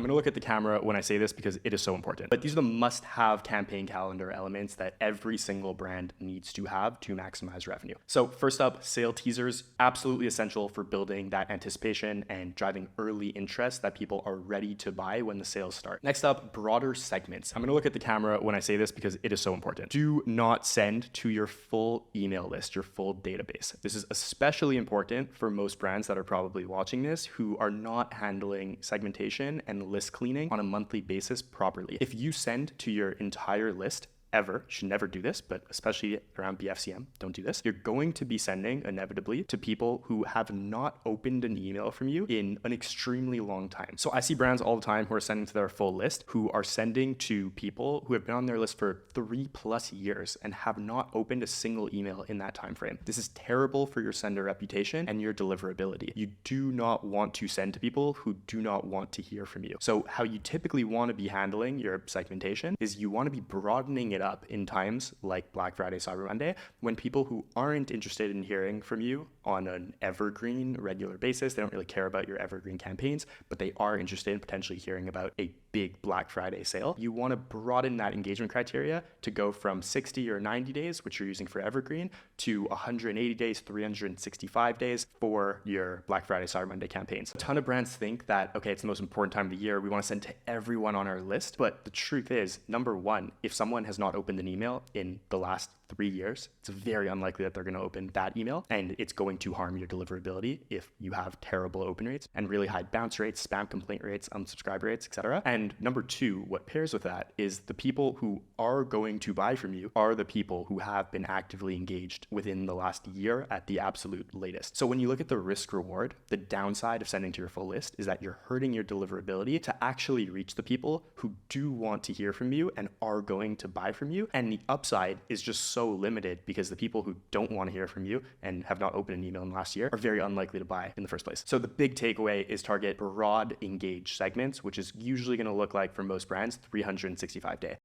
I'm going to look at the camera when I say this because it is so important. But these are the must-have campaign calendar elements that every single brand needs to have to maximize revenue. So first up, sale teasers, absolutely essential for building that anticipation and driving early interest that people are ready to buy when the sales start. Next up, broader segments. I'm going to look at the camera when I say this because it is so important. Do not send to your full email list, your full database. This is especially important for most brands that are probably watching this who are not handling segmentation and list cleaning on a monthly basis properly. If you send to your entire list ever, you should never do this, but especially around BFCM, don't do this. You're going to be sending inevitably to people who have not opened an email from you in an extremely long time. So I see brands all the time who are sending to their full list, who are sending to people who have been on their list for 3+ years and have not opened a single email in that time frame. This is terrible for your sender reputation and your deliverability. You do not want to send to people who do not want to hear from you. So how you typically want to be handling your segmentation is you want to be broadening it up in times like Black Friday, Cyber Monday, when people who aren't interested in hearing from you on an evergreen regular basis, they don't really care about your evergreen campaigns, but they are interested in potentially hearing about a big Black Friday sale. You want to broaden that engagement criteria to go from 60 or 90 days, which you're using for evergreen, to 180 days, 365 days for your Black Friday, Cyber Monday campaigns. A ton of brands think that, okay, it's the most important time of the year, we want to send to everyone on our list. But the truth is, number one, if someone has not opened an email in the last 3 years, it's very unlikely that they're going to open that email, and it's going to harm your deliverability if you have terrible open rates and really high bounce rates, spam complaint rates, unsubscribe rates, etc. And number two, what pairs with that is the people who are going to buy from you are the people who have been actively engaged within the last year at the absolute latest. So when you look at the risk reward, the downside of sending to your full list is that you're hurting your deliverability to actually reach the people who do want to hear from you and are going to buy from you. And the upside is just so limited because the people who don't want to hear from you and have not opened an email in the last year are very unlikely to buy in the first place. So the big takeaway is target broad engaged segments, which is usually going to look like for most brands 365 day.